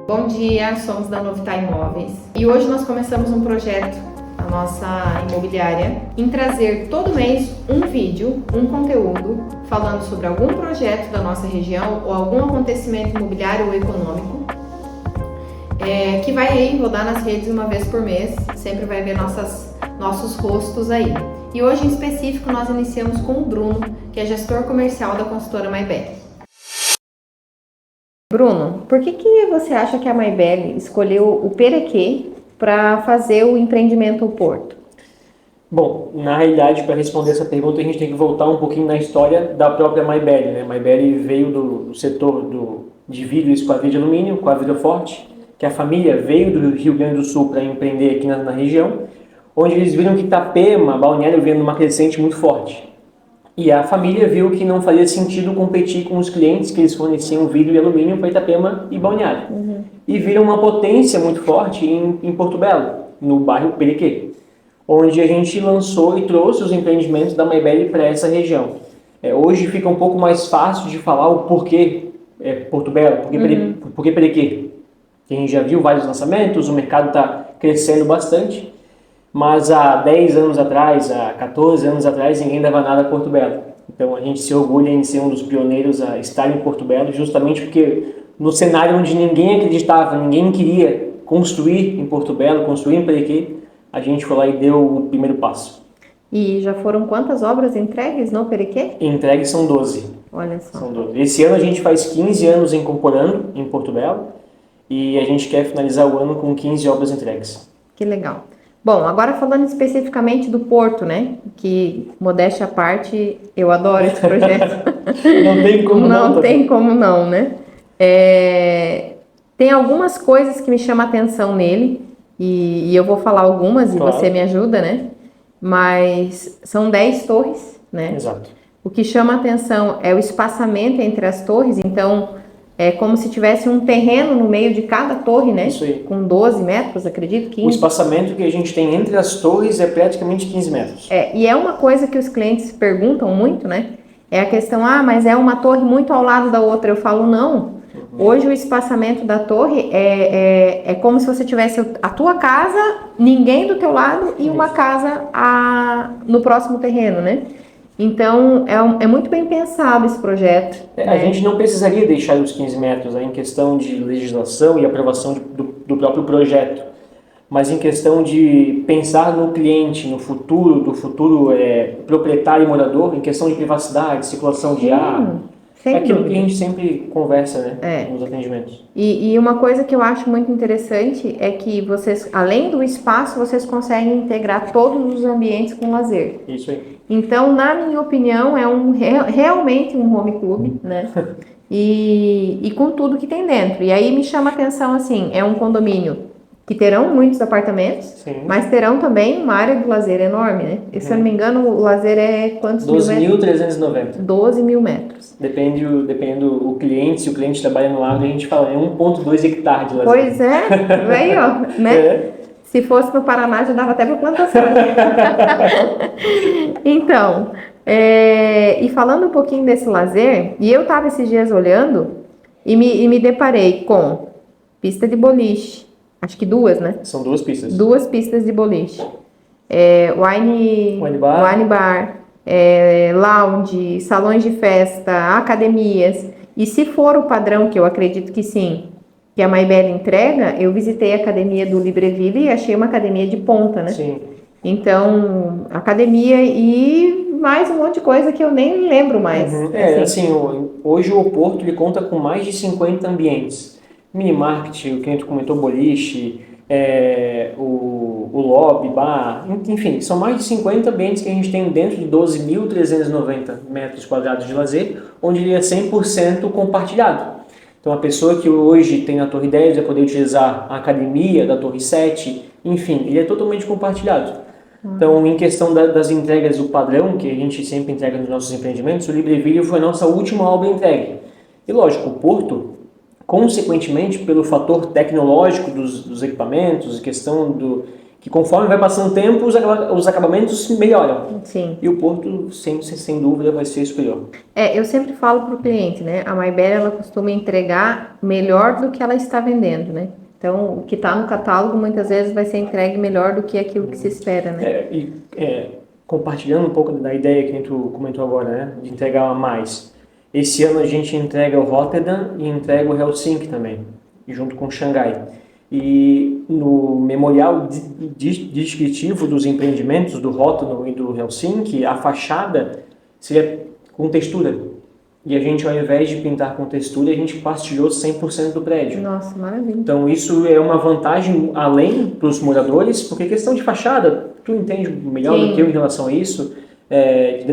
Bom dia, somos da Novita Imóveis e hoje nós começamos um projeto, a nossa imobiliária, em trazer todo mês um vídeo, um conteúdo falando sobre algum projeto da nossa região ou algum acontecimento imobiliário ou econômico que vai aí rodar nas redes uma vez por mês, sempre vai ver nossos rostos aí. E hoje em específico nós iniciamos com o Bruno, que é gestor comercial da consultora Maybelli. Bruno, por que você acha que a Maybelli escolheu o Perequê para fazer o empreendimento Porto? Bom, na realidade, para responder essa pergunta, a gente tem que voltar um pouquinho na história da própria Maybelli, né? Maybelli veio do setor de vidro e esquadria de alumínio, com a Vidroforte, que a família veio do Rio Grande do Sul para empreender aqui na região, onde eles viram que Itapema, Balneário, vinha numa crescente muito forte. E a família viu que não fazia sentido competir com os clientes que eles forneciam vidro e alumínio para Itapema e Balneário. E viram uma potência muito forte em Porto Belo, no bairro Perequê, onde a gente lançou e trouxe os empreendimentos da Maybelli para essa região. Hoje fica um pouco mais fácil de falar o porquê Porto Belo, porquê Perequê. A gente já viu vários lançamentos, o mercado está crescendo bastante, mas há 10 anos atrás, há 14 anos atrás, ninguém dava nada a Porto Belo. Então a gente se orgulha em ser um dos pioneiros a estar em Porto Belo, justamente porque no cenário onde ninguém acreditava, ninguém queria construir em Porto Belo, construir em Perequê, a gente foi lá e deu o primeiro passo. E já foram quantas obras entregues no Perequê? Entregues são 12. Olha só. São 12. Esse ano a gente faz 15 anos incorporando em Porto Belo e a gente quer finalizar o ano com 15 obras entregues. Que legal. Bom, agora falando especificamente do Porto, né? Que, modéstia à parte, eu adoro esse projeto. Não tem como não. Não tem como não, né? Tem algumas coisas que me chamam a atenção nele, e eu vou falar algumas e Claro. você me ajuda, né? Mas são 10 torres, né? Exato. O que chama a atenção é o espaçamento entre as torres, então é como se tivesse um terreno no meio de cada torre, né? Isso aí. Com 12 metros, acredito, 15. O espaçamento que a gente tem entre as torres é praticamente 15 metros. E é uma coisa que os clientes perguntam muito, né? É a questão, mas é uma torre muito ao lado da outra. Eu falo, não. Hoje o espaçamento da torre é como se você tivesse a tua casa, ninguém do teu lado e uma casa no próximo terreno, né? Então, é muito bem pensado esse projeto. A gente não precisaria deixar os 15 metros em questão de legislação e aprovação do próprio projeto, mas em questão de pensar no cliente, no futuro, do futuro proprietário e morador, em questão de privacidade, circulação de ar. É aquilo que a gente sempre conversa, né, nos atendimentos. E uma coisa que eu acho muito interessante é que vocês, além do espaço, vocês conseguem integrar todos os ambientes com lazer. Isso aí. Então, na minha opinião, realmente um home club, né? E com tudo que tem dentro. E aí me chama a atenção, assim, é um condomínio que terão muitos apartamentos, Sim. mas terão também uma área de lazer enorme, né? E, se eu não me engano, o lazer é quantos mil metros? 12.390. 12 mil metros. Depende do cliente, se o cliente trabalha no agro, a gente fala 1,2 hectares de lazer. Pois é, aí ó, né? Se fosse no Paraná, já dava até para plantação. Então, e falando um pouquinho desse lazer, e eu estava esses dias olhando e me deparei com pista de boliche, acho que 2, né? São 2 pistas. 2 pistas de boliche. Wine bar, lounge, salões de festa, academias. E se for o padrão, que eu acredito que sim, que a Maybelli entrega, eu visitei a academia do Libreville e achei uma academia de ponta, né? Sim. Então, academia e mais um monte de coisa que eu nem lembro mais. Hoje o Porto ele conta com mais de 50 ambientes. Mini-market, o que a gente comentou, boliche, o lobby, bar, enfim, são mais de 50 ambientes que a gente tem dentro de 12.390 metros quadrados de lazer, onde ele é 100% compartilhado. Então, a pessoa que hoje tem na Torre 10 vai poder utilizar a academia da Torre 7, enfim, ele é totalmente compartilhado. Então, em questão das entregas, o padrão que a gente sempre entrega nos nossos empreendimentos, o Libreville foi a nossa última obra entregue. E lógico, o Porto, consequentemente, pelo fator tecnológico dos equipamentos, questão que conforme vai passando o tempo, os acabamentos melhoram. Sim. E o Porto, sem dúvida, vai ser superior. Eu sempre falo para o cliente, né? A Maybelline, ela costuma entregar melhor do que ela está vendendo, né? Então, o que está no catálogo, muitas vezes, vai ser entregue melhor do que aquilo que se espera, né? Compartilhando um pouco da ideia que tu comentou agora, né? De entregar a mais. Esse ano a gente entrega o Rotterdam e entrega o Helsinki também, junto com Xangai. E no memorial descritivo dos empreendimentos do Rotterdam e do Helsinki, a fachada seria com textura. E a gente, ao invés de pintar com textura, a gente pastilhou 100% do prédio. Nossa, maravilha. Então isso é uma vantagem além para os moradores, porque questão de fachada, tu entende melhor do que eu em relação a isso,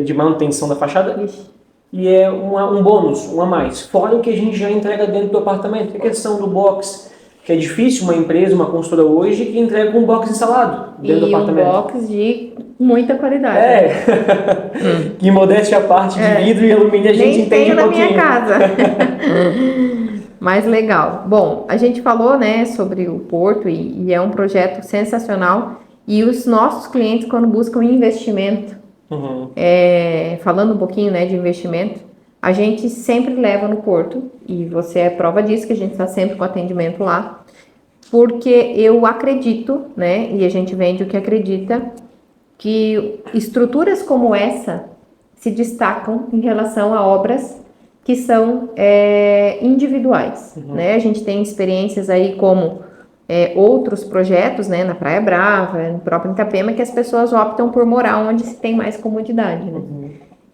de manutenção da fachada. Ixi. E é um bônus, um a mais. Fora o que a gente já entrega dentro do apartamento, a questão do box, que é difícil uma empresa, uma consultora hoje, que entrega um box instalado dentro do apartamento. E um box de muita qualidade. Que modéstia à parte de vidro e alumínio a gente nem entende tenho um na pouquinho. minha casa. Mas legal. Bom, a gente falou, né, sobre o Porto e é um projeto sensacional. E os nossos clientes, quando buscam investimento, falando um pouquinho, né, de investimento, a gente sempre leva no Porto, e você é prova disso, que a gente está sempre com atendimento lá, porque eu acredito, né, e a gente vende o que acredita, que estruturas como essa se destacam em relação a obras que são individuais, né? A gente tem experiências aí como outros projetos, né, na Praia Brava, no próprio Itapema, que as pessoas optam por morar onde se tem mais comodidade, né?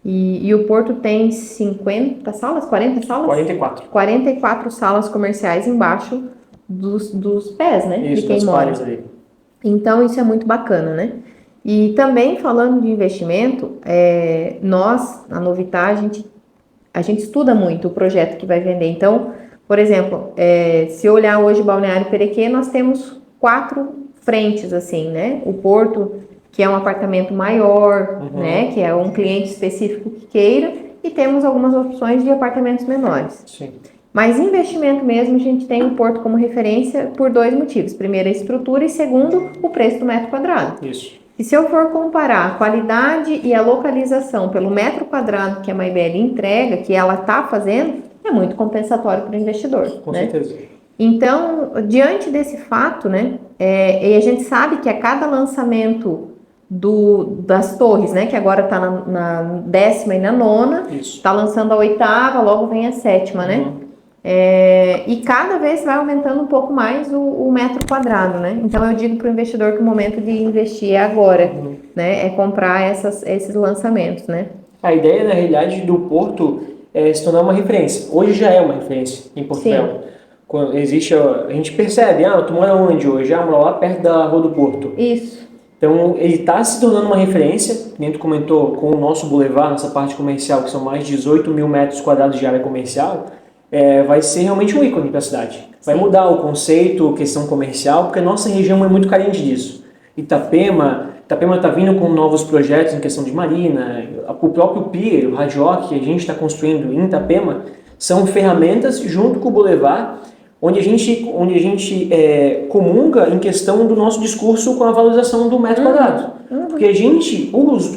E o Porto tem 50 salas? 40 salas? 44. 44 salas comerciais embaixo dos pés, né? Isso, de quem mora. ali. Então, isso é muito bacana, né? E também, falando de investimento, nós, a Novitá, a gente estuda muito o projeto que vai vender. Então, por exemplo, se olhar hoje Balneário Perequê, nós temos 4 frentes, assim, né? O Porto, que é um apartamento maior, né? Que é um cliente específico que queira, e temos algumas opções de apartamentos menores. Sim. Mas investimento mesmo, a gente tem o Porto como referência por 2 motivos. Primeiro, a estrutura, e segundo, o preço do metro quadrado. Isso. E se eu for comparar a qualidade e a localização pelo metro quadrado que a Maybelline entrega, que ela está fazendo, é muito compensatório para o investidor. Com né? certeza. Então, diante desse fato, né, e a gente sabe que a cada lançamento das torres, né, que agora está na 10ª e na 9ª, está lançando a 8ª, logo vem a 7ª, né? E cada vez vai aumentando um pouco mais o metro quadrado, né? Então eu digo para o investidor que o momento de investir é agora, né? É comprar esses lançamentos, né? A ideia, na realidade, do Porto é se tornar uma referência. Hoje já é uma referência em Porto Belo. Quando existe, a gente percebe, tu mora onde hoje? Mora lá perto da Rua do Porto. Isso. Então, ele está se tornando uma referência, como tu comentou, com o nosso boulevard, nossa parte comercial, que são mais de 18 mil metros quadrados de área comercial, vai ser realmente um ícone para a cidade. Vai mudar o conceito, questão comercial, porque a nossa região é muito carente disso. Itapema está vindo com novos projetos em questão de marina, o próprio pier, o Hard Rock que a gente está construindo em Itapema, são ferramentas junto com o boulevard, onde a gente comunga em questão do nosso discurso com a valorização do metro quadrado. Porque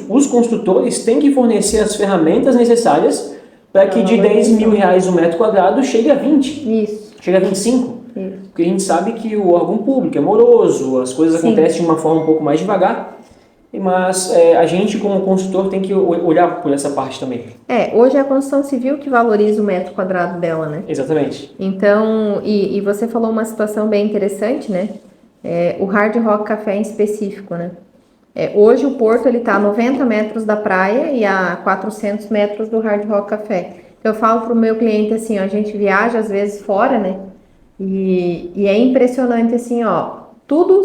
os construtores têm que fornecer as ferramentas necessárias para que de 10 mil reais o metro quadrado chegue a 20. Isso. Chegue a 25. Isso. Porque a gente sabe que o órgão público é moroso, as coisas acontecem de uma forma um pouco mais devagar, mas a gente como consultor tem que olhar por essa parte também. Hoje é a construção civil que valoriza o metro quadrado dela, né? Exatamente. Então, e você falou uma situação bem interessante, né? O Hard Rock Café em específico, né? Hoje o Porto está a 90 metros da praia e a 400 metros do Hard Rock Café. Então, eu falo para o meu cliente assim, a gente viaja às vezes fora, né? E é impressionante assim, tudo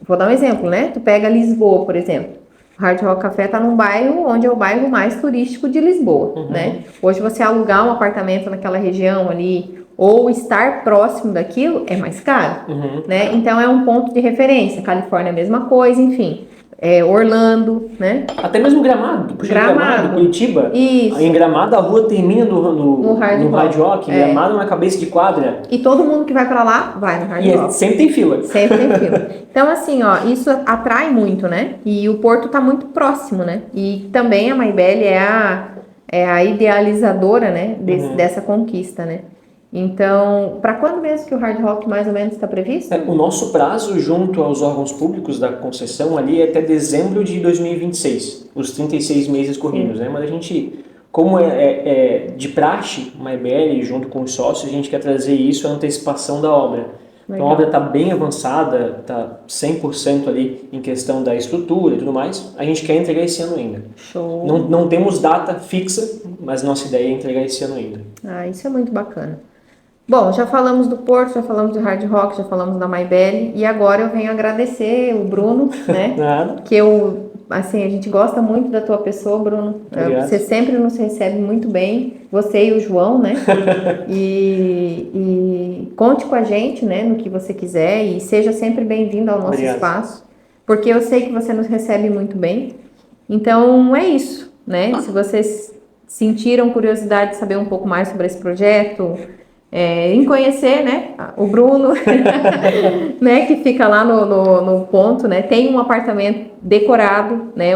vou dar um exemplo, né? Tu pega Lisboa, por exemplo. O Hard Rock Café está num bairro onde é o bairro mais turístico de Lisboa, né? Hoje você alugar um apartamento naquela região ali ou estar próximo daquilo é mais caro, né? Então é um ponto de referência. Califórnia é a mesma coisa, enfim. Orlando, né? Até mesmo Gramado, Curitiba. Isso. Em Gramado a rua termina no Hard Rock, em Gramado na cabeça de quadra. E todo mundo que vai pra lá, vai no Hard Rock. Sempre tem fila. Sempre tem fila. Então, assim, isso atrai muito, né? E o Porto tá muito próximo, né? E também a Maybelle é a idealizadora, né? Dessa conquista, né? Então, para quando mesmo que o Hard Rock mais ou menos está previsto? O nosso prazo junto aos órgãos públicos da concessão ali é até dezembro de 2026, os 36 meses corridos, né? Mas a gente, como é de praxe, Maybelle, junto com os sócios, a gente quer trazer isso, a antecipação da obra. Então a obra está bem avançada, está 100% ali em questão da estrutura e tudo mais. A gente quer entregar esse ano ainda. Show! Não temos data fixa, mas nossa ideia é entregar esse ano ainda. Isso é muito bacana. Bom, já falamos do Porto, já falamos do Hard Rock, já falamos da Maybelle e agora eu venho agradecer o Bruno, né? Nada. Que a gente gosta muito da tua pessoa, Bruno. Você sempre nos recebe muito bem, você e o João, né? e conte com a gente, né, no que você quiser e seja sempre bem-vindo ao nosso espaço, porque eu sei que você nos recebe muito bem. Então é isso, né? Se vocês sentiram curiosidade de saber um pouco mais sobre esse projeto, em conhecer, né, o Bruno, né, que fica lá no ponto, né, tem um apartamento decorado, né,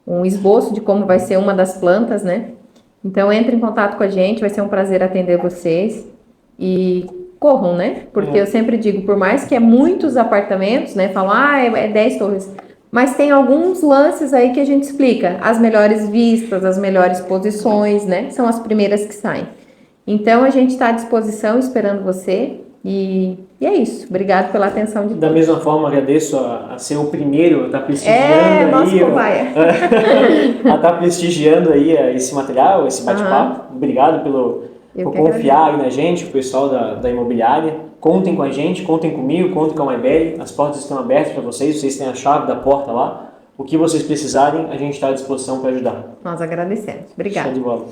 um esboço de como vai ser uma das plantas, né, então entre em contato com a gente, vai ser um prazer atender vocês e corram, né, porque eu sempre digo, por mais que muitos apartamentos, né, falam, é 10 torres, mas tem alguns lances aí que a gente explica, as melhores vistas, as melhores posições, né, são as primeiras que saem. Então, a gente está à disposição, esperando você. E é isso. Obrigado pela atenção de todos. Da mesma forma, agradeço a ser o primeiro a estar prestigiando nosso cobaia. A estar prestigiando aí esse material, esse bate-papo. Obrigado por confiar aí na gente, o pessoal da imobiliária. Contem com a gente, contem comigo, contem com a Maybelle. As portas estão abertas para vocês têm a chave da porta lá. O que vocês precisarem, a gente está à disposição para ajudar. Nós agradecemos. Obrigada. Show de bola.